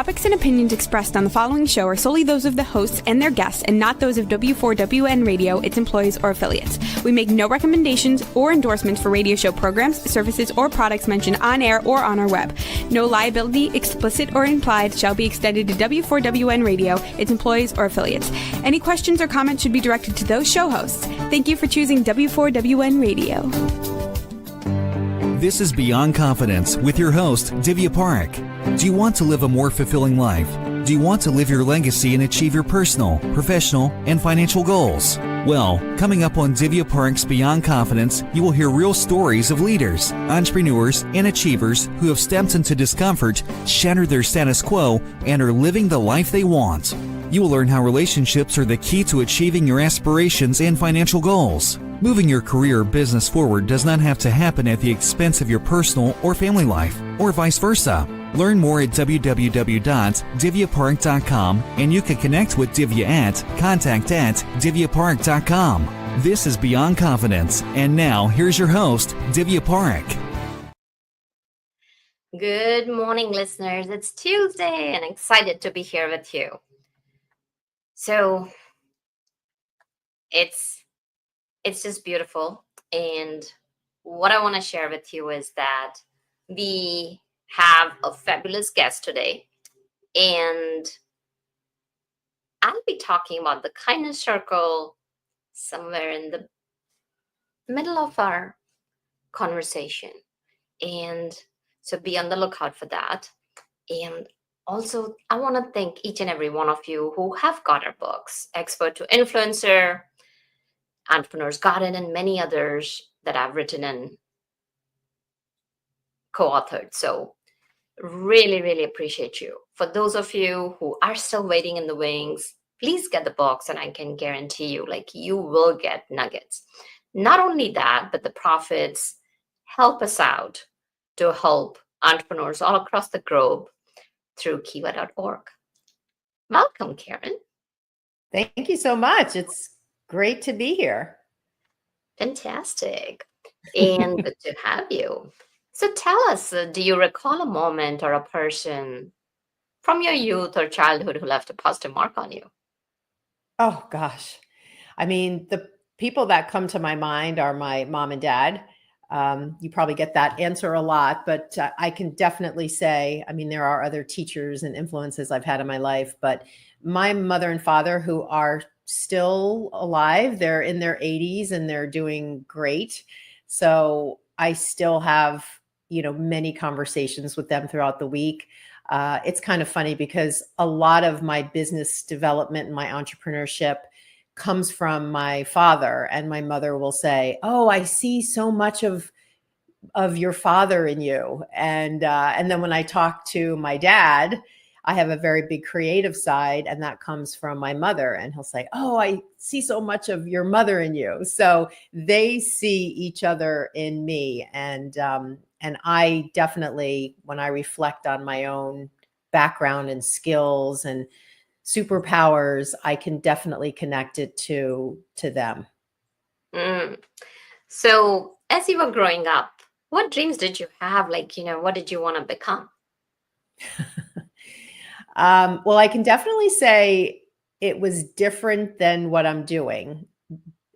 topics and opinions expressed on the following show are solely those of the hosts and their guests and not those of W4WN Radio, its employees, or affiliates. We make no recommendations or endorsements for radio show programs, services, or products mentioned on air or on our web. No liability, explicit or implied, shall be extended to W4WN Radio, its employees, or affiliates. Any questions or comments should be directed to those show hosts. Thank you for choosing W4WN Radio. This is Beyond Confidence with your host, Divya Parekh. Do you want to live a more fulfilling life? Do you want to live your legacy and achieve your personal, professional, and financial goals? Well, coming up on Divya Parekh's Beyond Confidence, you will hear real stories of leaders, entrepreneurs, and achievers who have stepped into discomfort, shattered their status quo, and are living the life they want. You will learn how relationships are the key to achieving your aspirations and financial goals. Moving your career or business forward does not have to happen at the expense of your personal or family life, or vice versa. Learn more at www.divyaparekh.com, and you can connect with Divya at contact@divyaparekh.com. This is Beyond Confidence, and now here's your host, Divya Parekh. Good morning, listeners. It's Tuesday, and excited to be here with you. So it's just beautiful. And what I want to share with you is that we have a fabulous guest today. And I'll be talking about the kindness circle somewhere in the middle of our conversation. And so be on the lookout for that. And also, I want to thank each and every one of you who have got our books, Expert to Influencer, Entrepreneur's Garden, and many others that I've written and co-authored. So really, really appreciate you. For those of you who are still waiting in the wings, please get the books, and I can guarantee you, you will get nuggets. Not only that, but the profits help us out to help entrepreneurs all across the globe through kiva.org. Welcome, Karen. Thank you so much. It's great to be here. Fantastic. And good to have you. So tell us, do you recall a moment or a person from your youth or childhood who left a positive mark on you? Oh, gosh. I mean, the people that come to my mind are my mom and dad. You probably get that answer a lot, but I can definitely say, I mean, there are other teachers and influences I've had in my life, but my mother and father, who are still alive, they're in their 80s and they're doing great. So I still have, many conversations with them throughout the week. It's kind of funny because a lot of my business development and my entrepreneurship comes from my father, and my mother will say, "Oh, I see so much of your father in you." And then when I talk to my dad, I have a very big creative side, and that comes from my mother. And he'll say, "Oh, I see so much of your mother in you." So they see each other in me. And I definitely, when I reflect on my own background and skills and superpowers, I can definitely connect it to them. So as you were growing up, what dreams did you have? What did you want to become? Well, I can definitely say it was different than what I'm doing,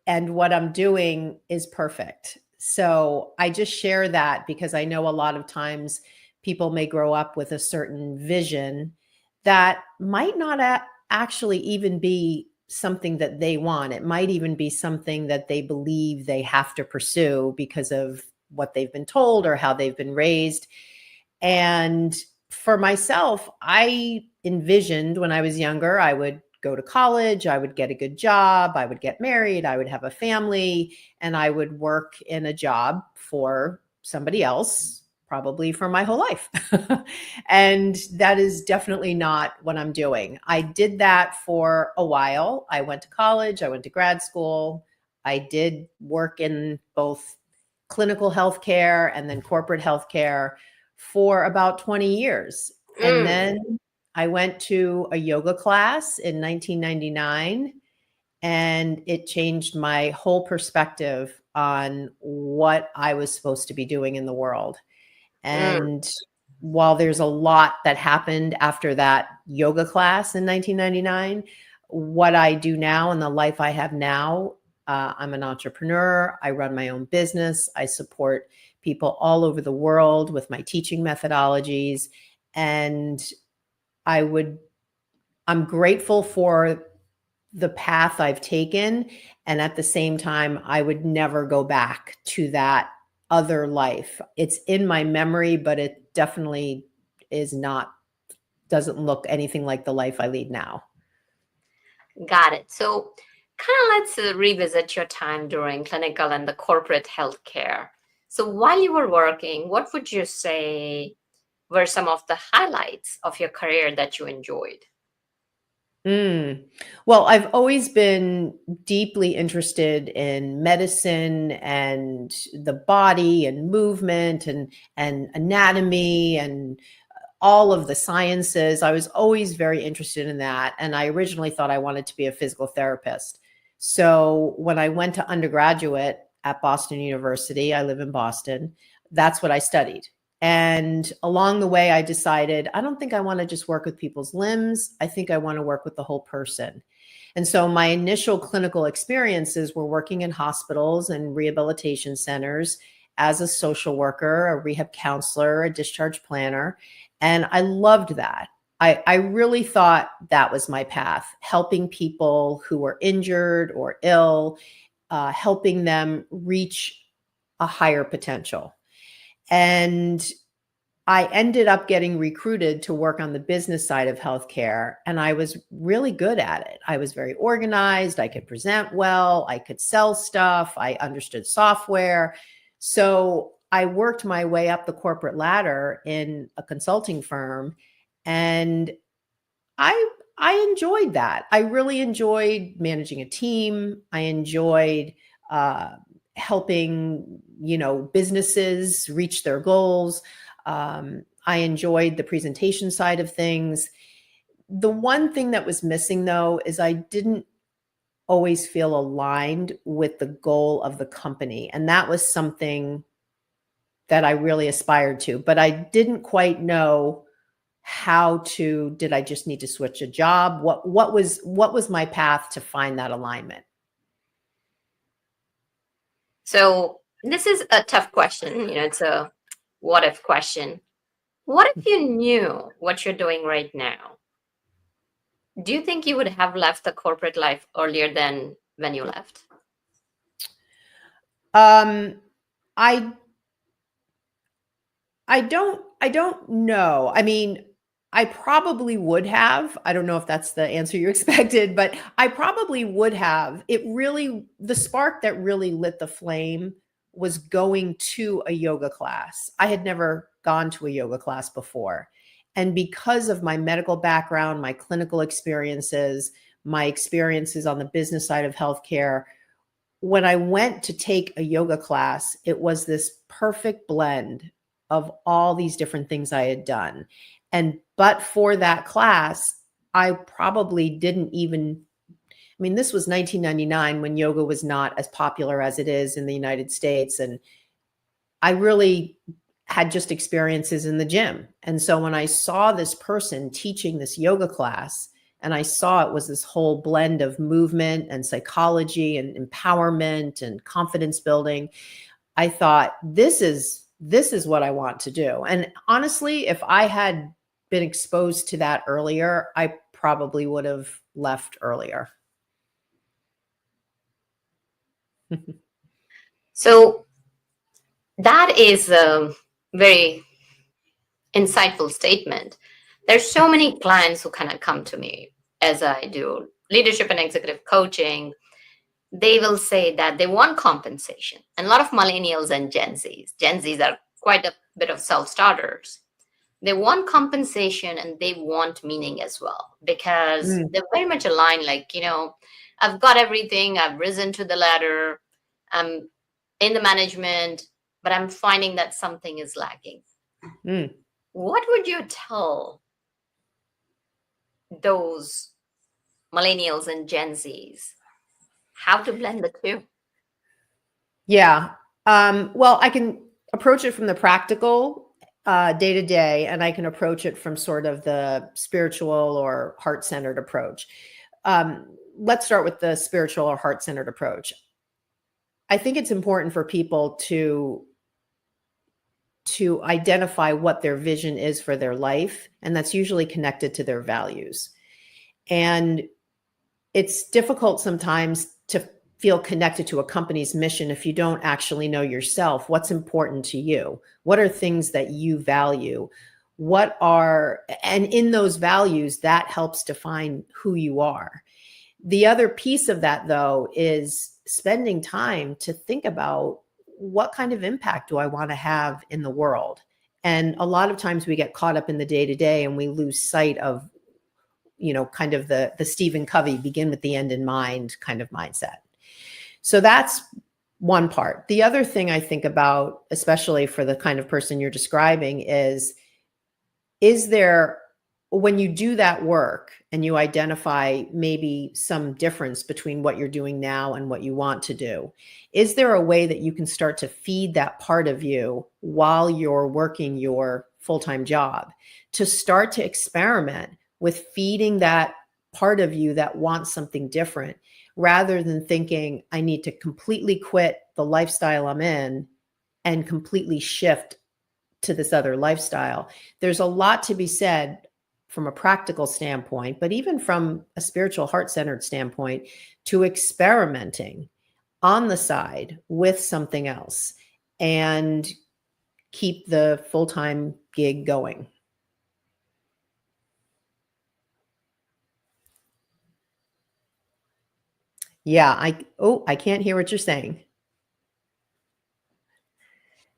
and what I'm doing is perfect. So I just share that because I know a lot of times people may grow up with a certain vision that might not actually even be something that they want. It might even be something that they believe they have to pursue because of what they've been told or how they've been raised. And for myself, I envisioned when I was younger, I would go to college, I would get a good job, I would get married, I would have a family, and I would work in a job for somebody else, probably for my whole life. And that is definitely not what I'm doing. I did that for a while. I went to college, I went to grad school. I did work in both clinical healthcare and then corporate healthcare for about 20 years. And then I went to a yoga class in 1999, and it changed my whole perspective on what I was supposed to be doing in the world. And while there's a lot that happened after that yoga class in 1999, what I do now and the life I have now, I'm an entrepreneur. I run my own business. I support people all over the world with my teaching methodologies. And I'm grateful for the path I've taken. And at the same time, I would never go back to that other life. It's in my memory, but it definitely doesn't look anything like the life I lead now. Got it. So kind of let's revisit your time during clinical and the corporate healthcare. So while you were working, what would you say were some of the highlights of your career that you enjoyed? Well, I've always been deeply interested in medicine and the body and movement and anatomy and all of the sciences. I was always very interested in that. And I originally thought I wanted to be a physical therapist. So when I went to undergraduate at Boston University, I live in Boston, that's what I studied. And along the way, I decided, I don't think I want to just work with people's limbs. I think I want to work with the whole person. And so my initial clinical experiences were working in hospitals and rehabilitation centers as a social worker, a rehab counselor, a discharge planner. And I loved that. I really thought that was my path, helping people who were injured or ill, helping them reach a higher potential. And I ended up getting recruited to work on the business side of healthcare, and I was really good at it. I was very organized. I could present well. I could sell stuff. I understood software. So I worked my way up the corporate ladder in a consulting firm, and I enjoyed that. I really enjoyed managing a team. I enjoyed helping, businesses reach their goals. I enjoyed the presentation side of things. The one thing that was missing, though, is I didn't always feel aligned with the goal of the company. And that was something that I really aspired to, but I didn't quite know did I just need to switch a job? What was my path to find that alignment? So this is a tough question. It's a what if question. What if you knew what you're doing right now? Do you think you would have left the corporate life earlier than when you left? I don't know. I mean, I probably would have. I don't know if that's the answer you expected, but I probably would have. The spark that really lit the flame was going to a yoga class. I had never gone to a yoga class before. And because of my medical background, my clinical experiences, my experiences on the business side of healthcare, when I went to take a yoga class, it was this perfect blend of all these different things I had done. But for that class, I probably didn't even, this was 1999 when yoga was not as popular as it is in the United States. And I really had just experiences in the gym. And so when I saw this person teaching this yoga class, and I saw it was this whole blend of movement and psychology and empowerment and confidence building, I thought, this is what I want to do. And honestly, if I had been exposed to that earlier, I probably would have left earlier. So that is a very insightful statement. There's so many clients who kind of come to me as I do leadership and executive coaching. They will say that they want compensation. And a lot of millennials and Gen Zs are quite a bit of self-starters. They want compensation and they want meaning as well, because they're very much aligned. Like, I've got everything. I've risen to the ladder. I'm in the management, but I'm finding that something is lacking. What would you tell those millennials and Gen Zs how to blend the two? Yeah. Well, I can approach it from the practical day to day, and I can approach it from sort of the spiritual or heart-centered approach. Let's start with the spiritual or heart-centered approach. I think it's important for people to identify what their vision is for their life, and that's usually connected to their values. And it's difficult sometimes to feel connected to a company's mission if you don't actually know yourself. What's important to you? What are things that you value? And in those values, that helps define who you are. The other piece of that, though, is spending time to think about what kind of impact do I want to have in the world? And a lot of times we get caught up in the day-to-day and we lose sight of, kind of the Stephen Covey, begin with the end in mind kind of mindset. So that's one part. The other thing I think about, especially for the kind of person you're describing, is there, when you do that work and you identify maybe some difference between what you're doing now and what you want to do, is there a way that you can start to feed that part of you while you're working your full-time job, to start to experiment with feeding that part of you that wants something different, rather than thinking I need to completely quit the lifestyle I'm in and completely shift to this other lifestyle? There's a lot to be said from a practical standpoint, but even from a spiritual, heart-centered standpoint, to experimenting on the side with something else and keep the full-time gig going. Yeah, I can't hear what you're saying.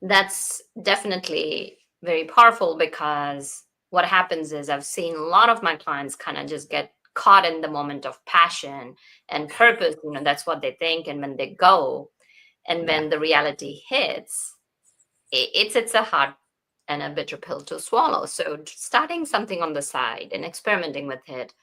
That's definitely very powerful, because what happens is I've seen a lot of my clients kind of just get caught in the moment of passion and purpose. That's what they think. And when they go, and when the reality hits, it's a hard and a bitter pill to swallow. So starting something on the side and experimenting with it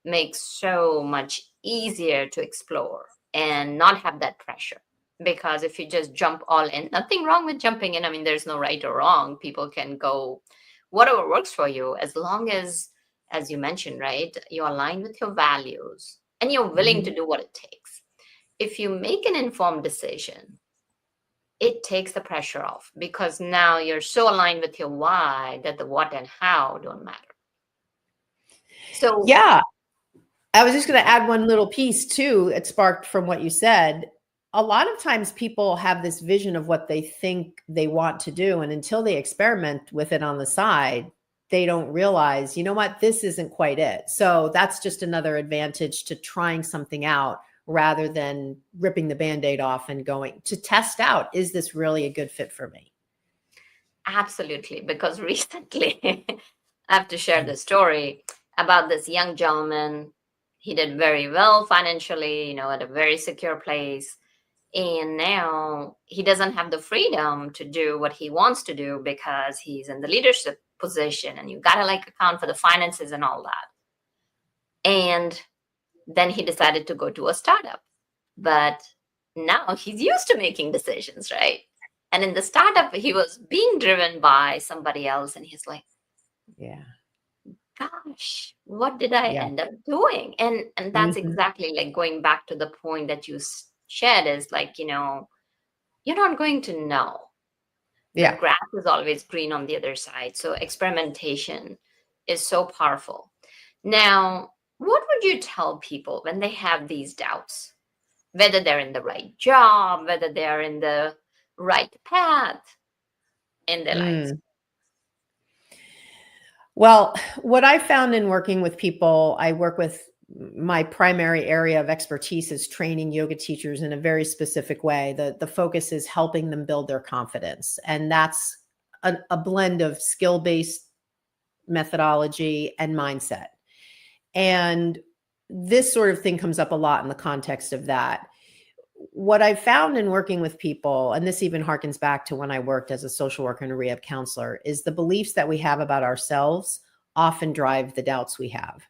makes so much easier to explore and not have that pressure. Because if you just jump all in, nothing wrong with jumping in. I mean, there's no right or wrong. People can go whatever works for you, as long as you mentioned, right, you align with your values and you're willing to do what it takes. If you make an informed decision, it takes the pressure off, because now you're so aligned with your why that the what and how don't matter. So yeah, I was just going to add one little piece too. It sparked from what you said. A lot of times people have this vision of what they think they want to do, and until they experiment with it on the side, they don't realize, this isn't quite it. So that's just another advantage to trying something out, rather than ripping the Band-Aid off and going to test out, is this really a good fit for me? Absolutely. Because recently I have to share the story about this young gentleman. He did very well financially, at a very secure place. And now he doesn't have the freedom to do what he wants to do, because he's in the leadership position and you got to account for the finances and all that. And then he decided to go to a startup. But now he's used to making decisions, right? And in the startup, he was being driven by somebody else. And he's like, yeah, gosh, what did I end up doing? And that's exactly going back to the point that you shared, is you're not going to know. The grass is always green on the other side. So experimentation is so powerful. Now, what would you tell people when they have these doubts, whether they're in the right job, whether they're in the right path in their lives? Well, what I found in working with people, my primary area of expertise is training yoga teachers in a very specific way. The focus is helping them build their confidence. And that's a blend of skill-based methodology and mindset. And this sort of thing comes up a lot in the context of that. What I've found in working with people, and this even harkens back to when I worked as a social worker and a rehab counselor, is the beliefs that we have about ourselves often drive the doubts we have.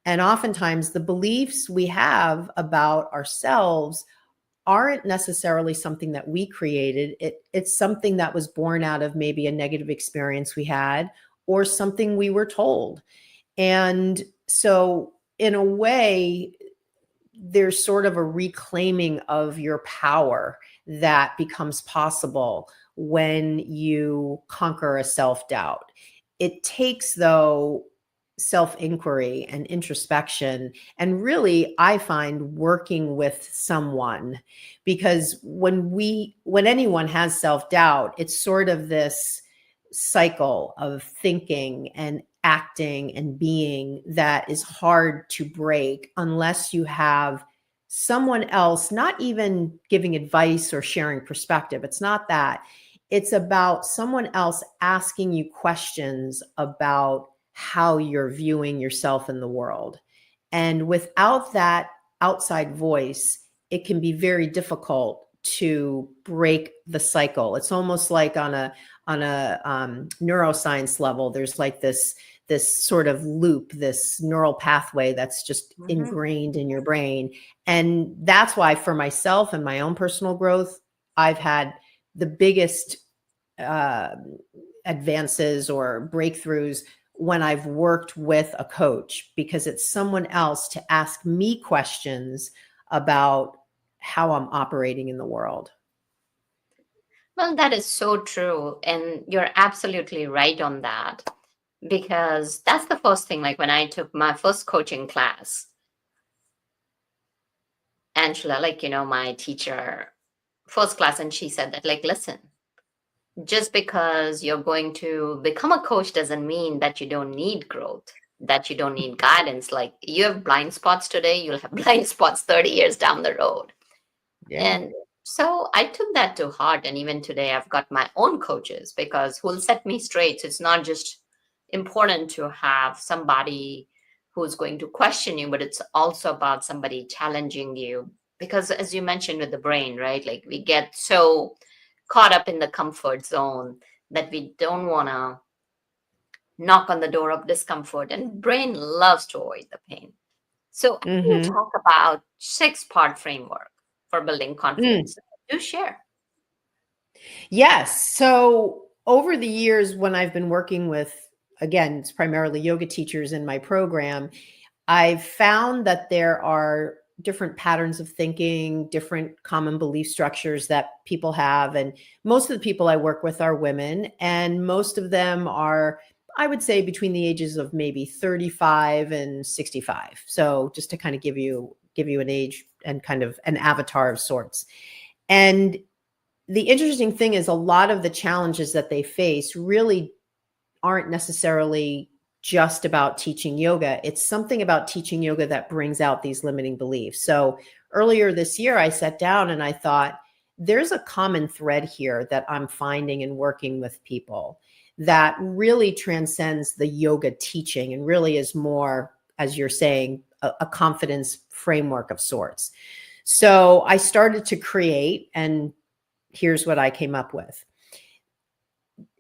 And oftentimes the beliefs we have about ourselves aren't necessarily something that we created. It's something that was born out of maybe a negative experience we had or something we were told. And so in a way, there's sort of a reclaiming of your power that becomes possible when you conquer a self-doubt. It takes, though, self-inquiry and introspection, and really, I find working with someone, because when anyone has self-doubt, it's sort of this cycle of thinking and acting and being that is hard to break unless you have someone else, not even giving advice or sharing perspective. It's not that. It's about someone else asking you questions about how you're viewing yourself in the world. And without that outside voice, it can be very difficult to break the cycle. It's almost like on a neuroscience level, there's like this sort of loop, this neural pathway that's just ingrained in your brain. And that's why for myself and my own personal growth, I've had the biggest advances or breakthroughs when I've worked with a coach, because it's someone else to ask me questions about how I'm operating in the world. Well, that is so true. And you're absolutely right on that. Because that's the first thing, like when I took my first coaching class, Angela, my teacher, first class, and she said that, listen, just because you're going to become a coach doesn't mean that you don't need growth, that you don't need guidance. Like, you have blind spots today, you'll have blind spots 30 years down the road. Yeah. And so I took that to heart. And even today, I've got my own coaches because who'll set me straight. So it's not just important to have somebody who's going to question you, but it's also about somebody challenging you. Because as you mentioned with the brain, right? Like, we get so caught up in the comfort zone that we don't want to knock on the door of discomfort, and brain loves to avoid the pain. So I want to talk about 6-part framework for building confidence. Do share. Yes. So over the years, when I've been working with, again, it's primarily yoga teachers in my program, I've found that there are different patterns of thinking, different common belief structures that people have. And most of the people I work with are women, and most of them are, I would say, between the ages of maybe 35 and 65. So just to kind of give you an age and kind of an avatar of sorts. And the interesting thing is, a lot of the challenges that they face really aren't necessarily just about teaching yoga. It's something about teaching yoga that brings out these limiting beliefs. So earlier this year, I sat down and I thought, there's a common thread here that I'm finding in working with people that really transcends the yoga teaching and really is more, as you're saying, a confidence framework of sorts. So I started to create, and here's what I came up with.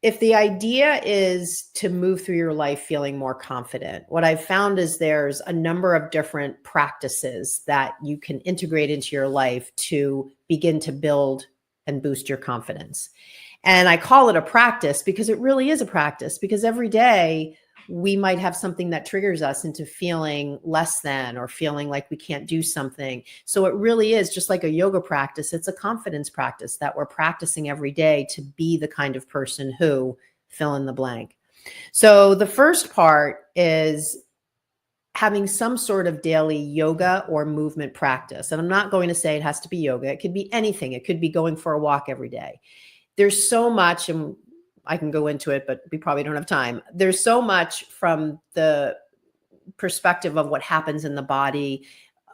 If the idea is to move through your life feeling more confident, what I've found is there's a number of different practices that you can integrate into your life to begin to build and boost your confidence. And I call it a practice because it really is a practice, because every day we might have something that triggers us into feeling less than or feeling like we can't do something. So it really is just like a yoga practice. It's a confidence practice that we're practicing every day to be the kind of person who fill in the blank. So the first part is having some sort of daily yoga or movement practice. And I'm not going to say it has to be yoga. It could be anything. It could be going for a walk every day. There's so much, and I can go into it, but we probably don't have time. There's so much from the perspective of what happens in the body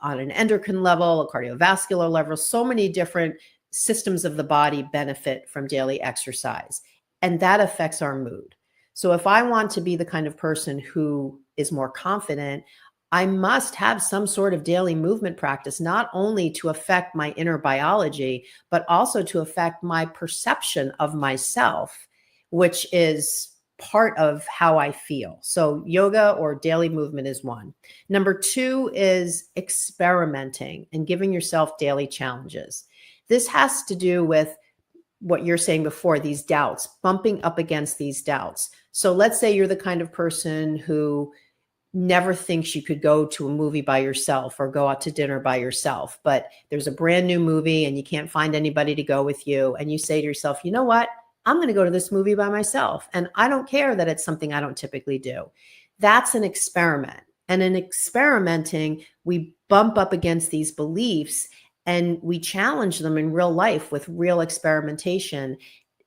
on an endocrine level, a cardiovascular level. So many different systems of the body benefit from daily exercise, and that affects our mood. So if I want to be the kind of person who is more confident, I must have some sort of daily movement practice, not only to affect my inner biology, but also to affect my perception of myself, which is part of how I feel. So yoga or daily movement is one. Number two is experimenting and giving yourself daily challenges. This has to do with what you're saying before, these doubts, bumping up against these doubts. So let's say you're the kind of person who never thinks you could go to a movie by yourself or go out to dinner by yourself, but there's a brand new movie and you can't find anybody to go with you. And you say to yourself, you know what? I'm going to go to this movie by myself. And I don't care that it's something I don't typically do. That's an experiment. And in experimenting, we bump up against these beliefs and we challenge them in real life with real experimentation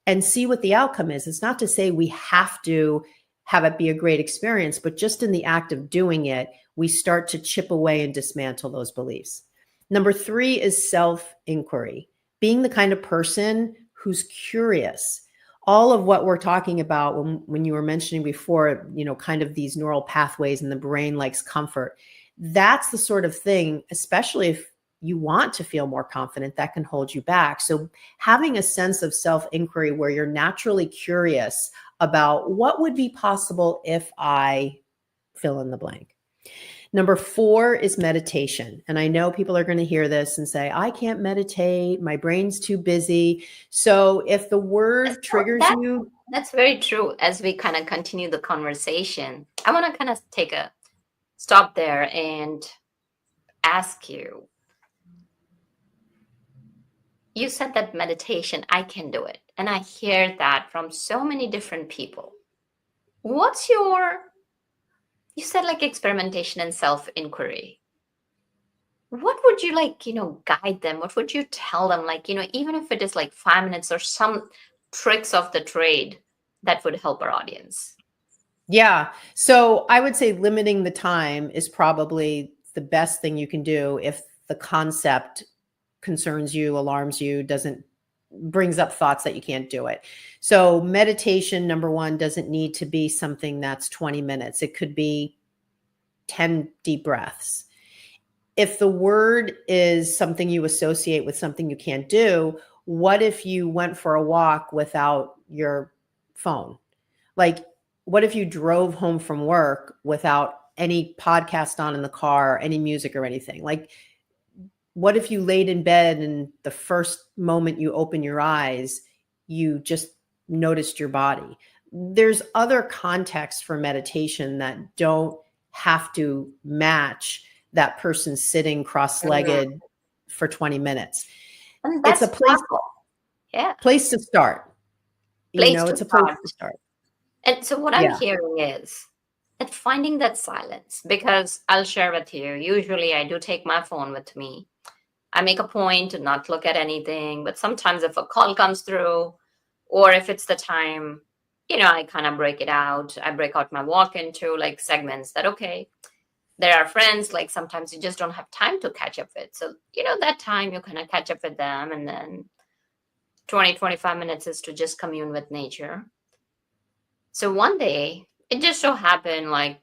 and see what the outcome is. It's not to say we have to have it be a great experience, but just in the act of doing it, we start to chip away and dismantle those beliefs. Number 3 is self-inquiry, being the kind of person who's curious. All of what we're talking about when you were mentioning before, kind of these neural pathways and the brain likes comfort, that's the sort of thing, especially if you want to feel more confident, that can hold you back. So having a sense of self-inquiry where you're naturally curious about what would be possible if I fill in the blank. Number 4 is meditation. And I know people are going to hear this and say, I can't meditate. My brain's too busy. So if the word triggers you. That's very true. As we kind of continue the conversation, I want to kind of take a stop there and ask you. You said that meditation, I can do it. And I hear that from so many different people. What's you said like experimentation and self-inquiry. What would you guide them? What would you tell them? Even if it is like 5 minutes or some tricks of the trade that would help our audience. Yeah. So I would say limiting the time is probably the best thing you can do if the concept concerns you, alarms you, brings up thoughts that you can't do it. So meditation, number 1, doesn't need to be something that's 20 minutes. It could be 10 deep breaths. If the word is something you associate with something you can't do, what if you went for a walk without your phone? Like, what if you drove home from work without any podcast on in the car, any music or anything? Like, what if you laid in bed and the first moment you open your eyes, you just noticed your body? There's other contexts for meditation that don't have to match that person sitting cross-legged for 20 minutes. And that's it's a place, place to start. It's a place to start. And so what I'm hearing is that finding that silence, because I'll share with you, usually I do take my phone with me. I make a point to not look at anything, but sometimes if a call comes through, or if it's the time, I kind of break it out. I break out my walk into like segments that, okay, there are friends, like sometimes you just don't have time to catch up with. So, that time you kind of catch up with them, and then 20-25 minutes is to just commune with nature. So one day it just so happened, like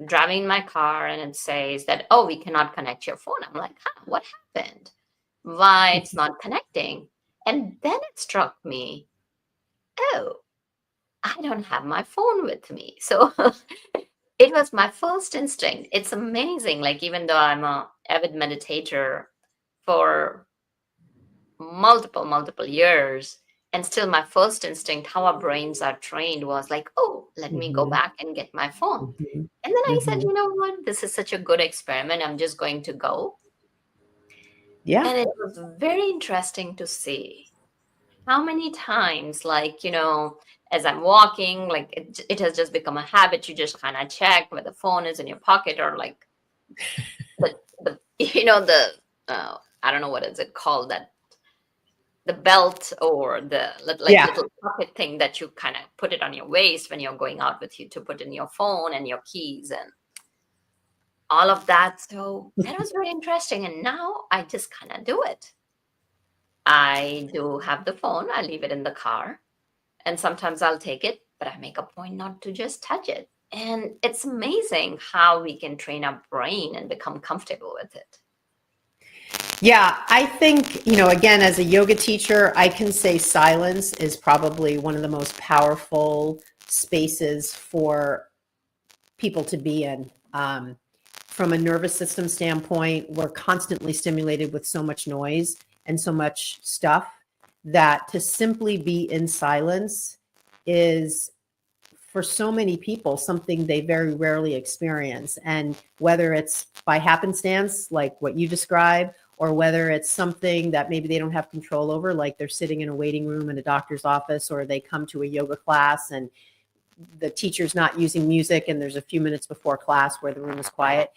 driving my car, and it says that, oh, we cannot connect your phone. I'm like, what happened? Why it's not connecting? And then it struck me, oh, I don't have my phone with me. So it was my first instinct. It's amazing. Like, even though I'm an avid meditator for multiple years, and still my first instinct, how our brains are trained, was like, oh, let me go back and get my phone. And then I said, you know what? This is such a good experiment. I'm just going to go. Yeah. And it was very interesting to see how many times, as I'm walking, like it has just become a habit. You just kind of check where the phone is in your pocket, or like I don't know what is it called, that the belt or the little pocket thing that you kind of put it on your waist when you're going out with you to put in your phone and your keys and all of that. So that was very interesting. And now I just kind of do it. I do have the phone. I leave it in the car. And sometimes I'll take it, but I make a point not to just touch it. And it's amazing how we can train our brain and become comfortable with it. Yeah, I think, again, as a yoga teacher, I can say silence is probably one of the most powerful spaces for people to be in. From a nervous system standpoint, we're constantly stimulated with so much noise. and so much stuff that to simply be in silence is, for so many people, something they very rarely experience. And whether it's by happenstance, like what you describe, or whether it's something that maybe they don't have control over, like they're sitting in a waiting room in a doctor's office, or they come to a yoga class and the teacher's not using music and there's a few minutes before class where the room is quiet,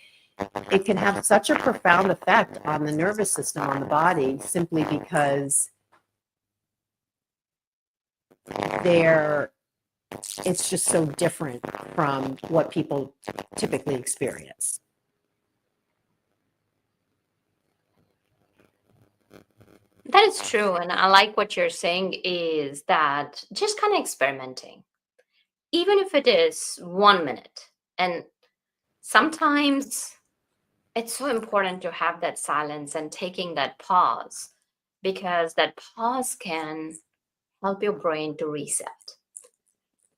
it can have such a profound effect on the nervous system, on the body, simply because it's just so different from what people typically experience. That is true. And I like what you're saying is that just kind of experimenting, even if it is 1 minute. And sometimes it's so important to have that silence and taking that pause, because that pause can help your brain to reset.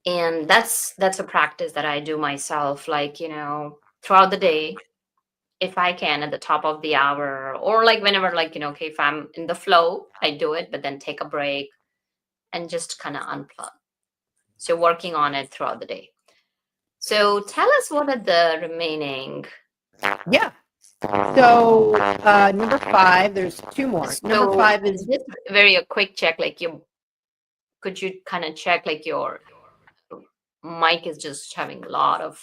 And that's a practice that I do myself, like, throughout the day, if I can, at the top of the hour, or like whenever, like, okay, if I'm in the flow, I do it, but then take a break and just kind of unplug. So working on it throughout the day. So tell us, what are the remaining? Yeah. So number 5, there's 2 more. Number 5 is just very a quick check, like could you kind of check, like your mic is just having a lot of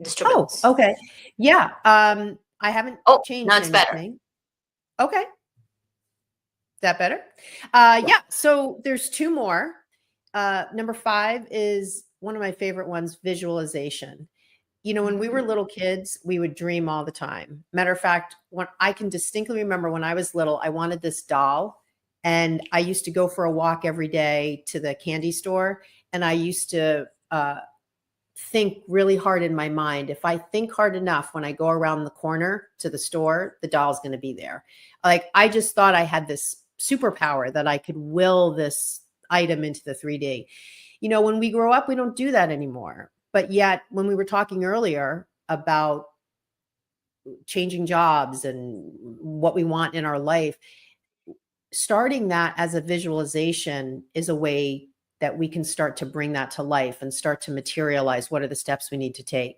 disturbance. Oh, okay. Yeah. I haven't changed now it's anything. Better. Okay. Is that better? Yeah. So there's 2 more. Number 5 is one of my favorite ones, visualization. When we were little kids, we would dream all the time. Matter of fact, when I can distinctly remember when I was little, I wanted this doll, and I used to go for a walk every day to the candy store, and I used to think really hard in my mind. If I think hard enough, when I go around the corner to the store, the doll's going to be there. Like, I just thought I had this superpower that I could will this item into the 3D. When we grow up, we don't do that anymore. But yet, when we were talking earlier about changing jobs and what we want in our life, starting that as a visualization is a way that we can start to bring that to life and start to materialize what are the steps we need to take.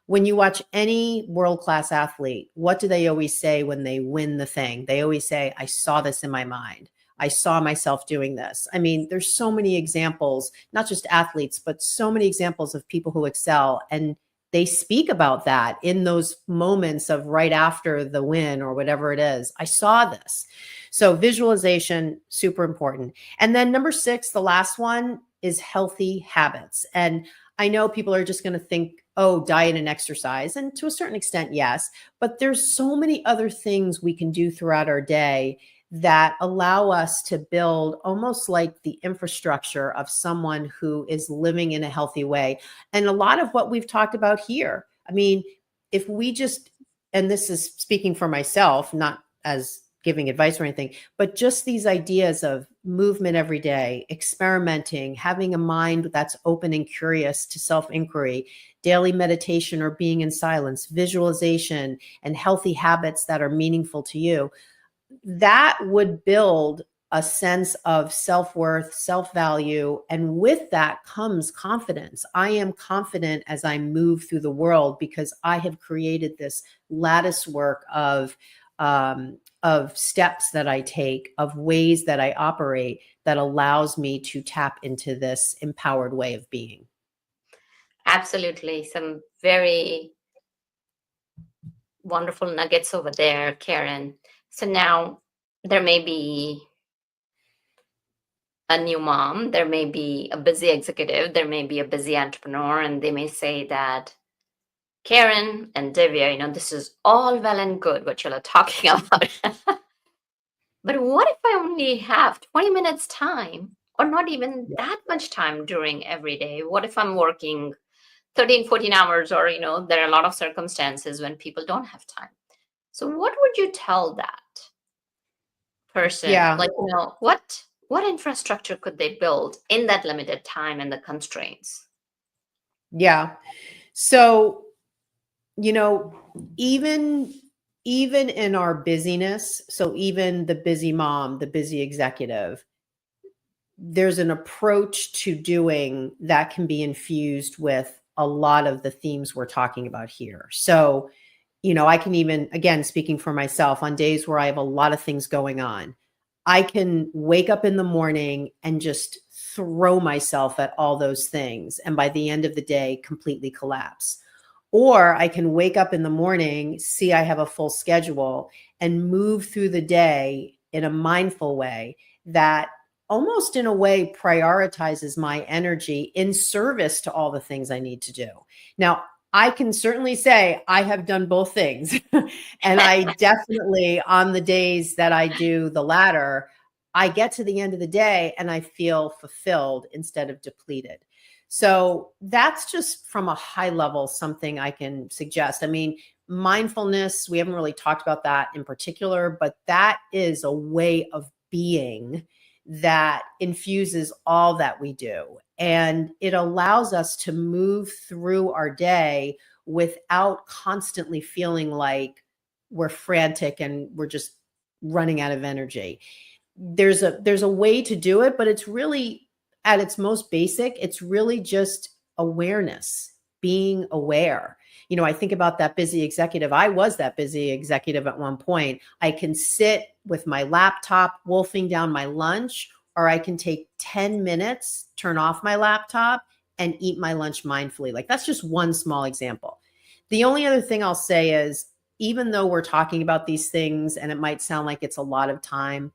When you watch any world-class athlete, what do they always say when they win the thing? They always say, I saw this in my mind. I saw myself doing this. I mean, there's so many examples, not just athletes, but so many examples of people who excel. And they speak about that in those moments of right after the win or whatever it is. I saw this. So visualization, super important. And then number 6, the last one, is healthy habits. And I know people are just going to think, oh, diet and exercise. And to a certain extent, yes. But there's so many other things we can do throughout our day that allow us to build almost like the infrastructure of someone who is living in a healthy way. And a lot of what we've talked about here, I mean, if we just, and this is speaking for myself, not as giving advice or anything, but just these ideas of movement every day, experimenting, having a mind that's open and curious to self-inquiry, daily meditation or being in silence, visualization, and healthy habits that are meaningful to you, that would build a sense of self-worth, self-value. And with that comes confidence. I am confident as I move through the world because I have created this lattice work of steps that I take, of ways that I operate that allows me to tap into this empowered way of being. Absolutely. Some very wonderful nuggets over there, Karen. So now there may be a new mom, there may be a busy executive, there may be a busy entrepreneur, and they may say that, Karen and Divya, this is all well and good what you're talking about. But what if I only have 20 minutes time, or not even that much time during every day? What if I'm working 13, 14 hours, or, there are a lot of circumstances when people don't have time. So what would you tell that person? Yeah. Like, what infrastructure could they build in that limited time and the constraints? Yeah. So, even even in our busyness, so even the busy mom, the busy executive, there's an approach to doing that can be infused with a lot of the themes we're talking about here. So, I can even, again, speaking for myself, on days where I have a lot of things going on, I can wake up in the morning and just throw myself at all those things. And by the end of the day, completely collapse. Or I can wake up in the morning, see I have a full schedule, and move through the day in a mindful way that almost in a way prioritizes my energy in service to all the things I need to do. Now, I can certainly say I have done both things. And I definitely, on the days that I do the latter, I get to the end of the day and I feel fulfilled instead of depleted. So that's just from a high level, something I can suggest. I mean, mindfulness, we haven't really talked about that in particular, but that is a way of being that infuses all that we do. And it allows us to move through our day without constantly feeling like we're frantic and we're just running out of energy. There's a way to do it, but it's really, at its most basic, it's really just awareness, being aware. I think about that busy executive. I was that busy executive at one point. I can sit with my laptop wolfing down my lunch, or I can take 10 minutes, turn off my laptop, and eat my lunch mindfully. Like, that's just one small example. The only other thing I'll say is, even though we're talking about these things and it might sound like it's a lot of time,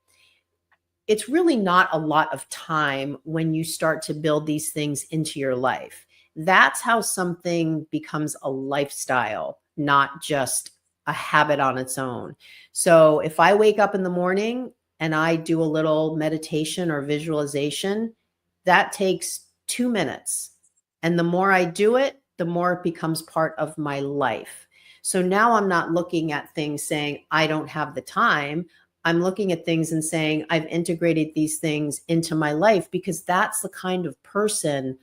it's really not a lot of time when you start to build these things into your life. That's how something becomes a lifestyle, not just a habit on its own. So if I wake up in the morning and I do a little meditation or visualization, that takes 2 minutes. And the more I do it, the more it becomes part of my life. So now I'm not looking at things saying, I don't have the time. I'm looking at things and saying, I've integrated these things into my life because that's the kind of person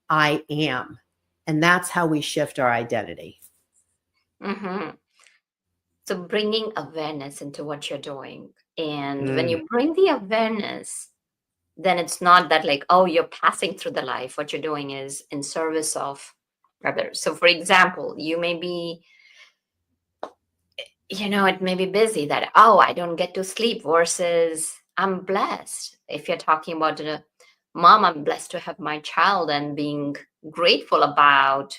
I am. And that's how we shift our identity. Mm-hmm. So bringing awareness into what you're doing. And when you bring the awareness, then it's not that like, oh, you're passing through the life. What you're doing is in service of others. So for example, you may be, it may be busy that, oh, I don't get to sleep versus I'm blessed. If you're talking about a mom, I'm blessed to have my child and being grateful about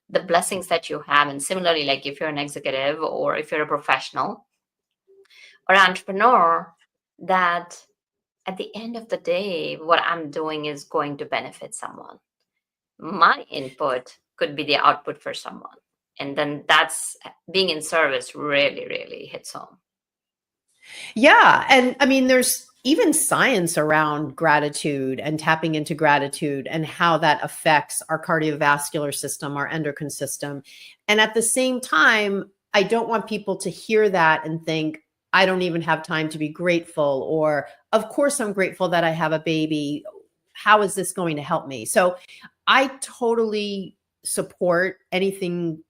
the blessings that you have. And similarly, like if you're an executive or if you're a professional or entrepreneur, that at the end of the day, what I'm doing is going to benefit someone. My input could be the output for someone. And then that's being in service really, really hits home. Yeah. And I mean, there's even science around gratitude and tapping into gratitude and how that affects our cardiovascular system, our endocrine system. And at the same time, I don't want people to hear that and think, I don't even have time to be grateful, or of course I'm grateful that I have a baby. How is this going to help me? So I totally support anything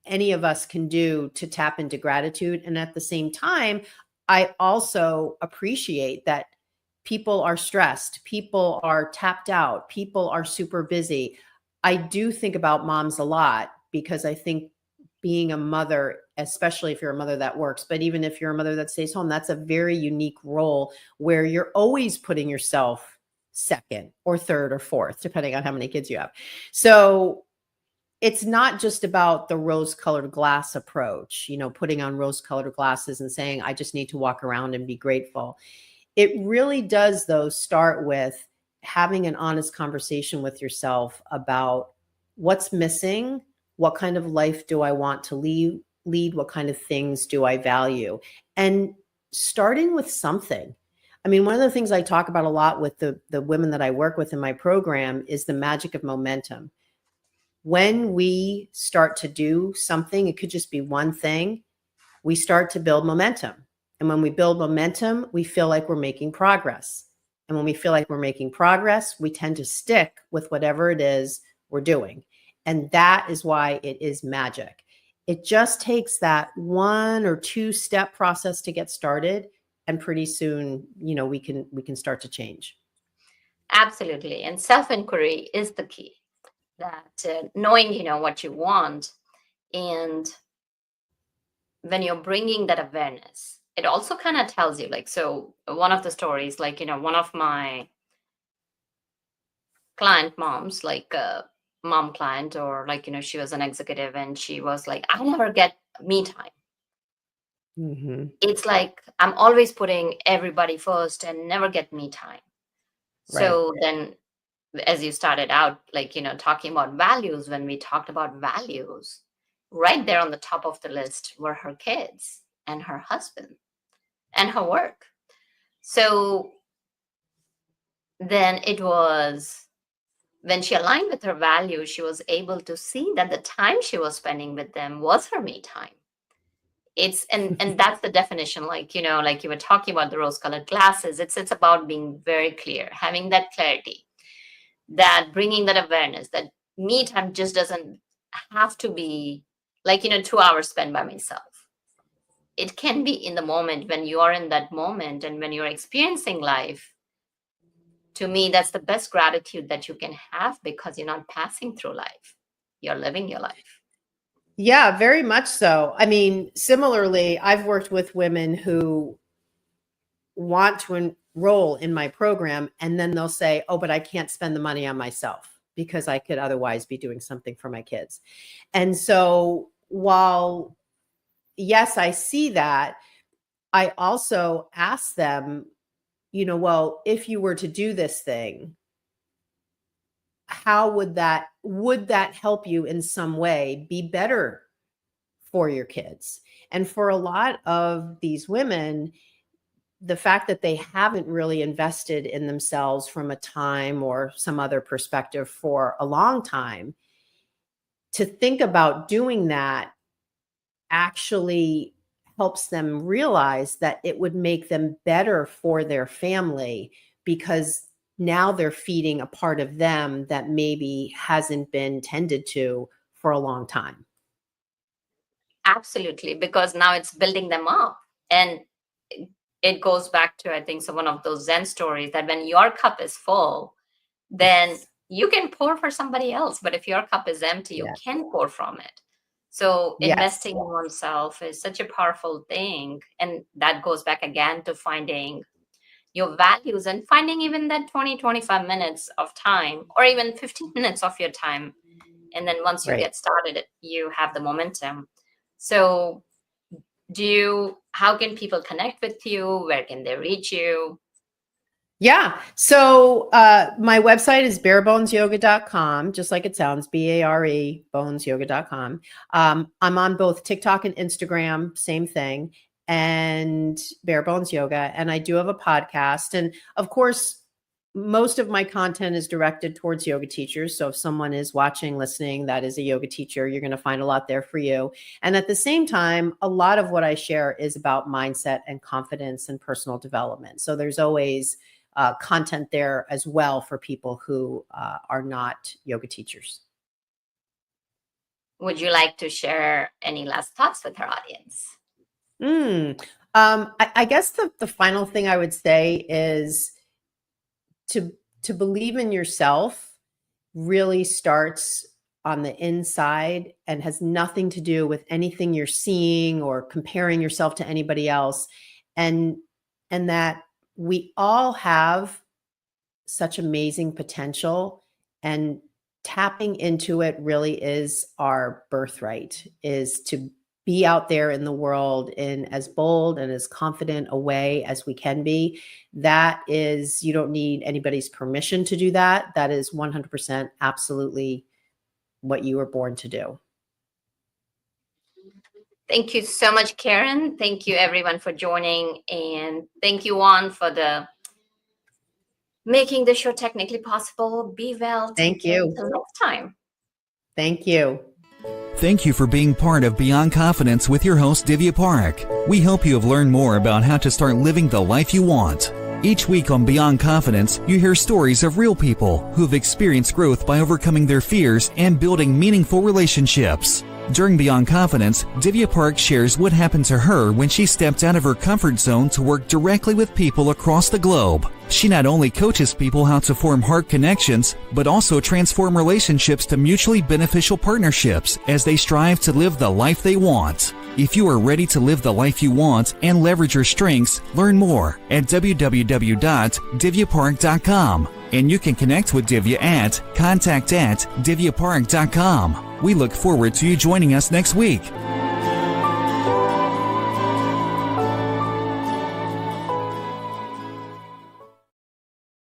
any of us can do to tap into gratitude. And at the same time, I also appreciate that people are stressed, people are tapped out, people are super busy. I do think about moms a lot because I think being a mother, especially if you're a mother that works, but even if you're a mother that stays home, that's a very unique role where you're always putting yourself second or third or fourth, depending on how many kids you have. So it's not just about the rose-colored glass approach, putting on rose-colored glasses and saying, I just need to walk around and be grateful. It really does, though, start with having an honest conversation with yourself about what's missing, what kind of life do I want to lead, what kind of things do I value, and starting with something. I mean, one of the things I talk about a lot with the women that I work with in my program is the magic of momentum. When we start to do something, it could just be one thing, we start to build momentum. And when we build momentum, we feel like we're making progress. And when we feel like we're making progress, we tend to stick with whatever it is we're doing. And that is why it is magic. It just takes that 1 or 2 step process to get started. And pretty soon, we can start to change. Absolutely. And self-inquiry is the key. That knowing, what you want, and when you're bringing that awareness, it also kind of tells you, like, so one of the stories, like, one of my client moms, like a mom client, or like, she was an executive and she was like, I never get me time. Mm-hmm. It's like, I'm always putting everybody first and never get me time. So then, as you started out, like, talking about values, when we talked about values, right there on the top of the list were her kids and her husband and her work. So then it was when she aligned with her values, she was able to see that the time she was spending with them was her me time. It's and that's the definition, like, like you were talking about the rose-colored glasses. It's about being very clear, having that clarity, that bringing that awareness, that me time just doesn't have to be like, 2 hours spent by myself. It can be in the moment, when you are in that moment and when you're experiencing life. To me, that's the best gratitude that you can have, because you're not passing through life. You're living your life. Yeah, very much so. I mean, similarly, I've worked with women who want to enroll in my program, and then they'll say, oh, but I can't spend the money on myself because I could otherwise be doing something for my kids. And so while, yes, I see that, I also ask them, well, if you were to do this thing, how would that help you in some way be better for your kids? And for a lot of these women, the fact that they haven't really invested in themselves from a time or some other perspective for a long time, to think about doing that actually helps them realize that it would make them better for their family, because now they're feeding a part of them that maybe hasn't been tended to for a long time. Absolutely, because now it's building them up. And it goes back to, I think, so one of those Zen stories, that when your cup is full, then you can pour for somebody else. But if your cup is empty, you can pour from it. So investing in oneself is such a powerful thing. And that goes back again to finding your values and finding even that 20, 25 minutes of time, or even 15 minutes of your time. And then once you get started, you have the momentum. So how can people connect with you? Where can they reach you? Yeah. So my website is barebonesyoga.com, just like it sounds, BARE, bonesyoga.com. I'm on both TikTok and Instagram, same thing, and Bare Bones Yoga. And I do have a podcast. And of course, most of my content is directed towards yoga teachers. So if someone is watching, listening, that is a yoga teacher, you're going to find a lot there for you. And at the same time, a lot of what I share is about mindset and confidence and personal development. So there's always content there as well for people who are not yoga teachers. Would you like to share any last thoughts with our audience? I guess the final thing I would say is to believe in yourself really starts on the inside and has nothing to do with anything you're seeing or comparing yourself to anybody else. And that we all have such amazing potential, and tapping into it really is our birthright, is to be out there in the world in as bold and as confident a way as we can be. That is, you don't need anybody's permission to do that. That is 100% absolutely what you were born to do. Thank you so much, Karen. Thank you everyone for joining. And thank you, Juan, for making the show technically possible. Be well. Thank you. Until next time. Thank you. Thank you for being part of Beyond Confidence with your host, Divya Parekh. We hope you have learned more about how to start living the life you want. Each week on Beyond Confidence, you hear stories of real people who've experienced growth by overcoming their fears and building meaningful relationships. During Beyond Confidence, Divya Parekh shares what happened to her when she stepped out of her comfort zone to work directly with people across the globe. She not only coaches people how to form heart connections, but also transform relationships to mutually beneficial partnerships as they strive to live the life they want. If you are ready to live the life you want and leverage your strengths, learn more at www.divyaparekh.com. And you can connect with Divya at contact@divyaparekh.com. We look forward to you joining us next week.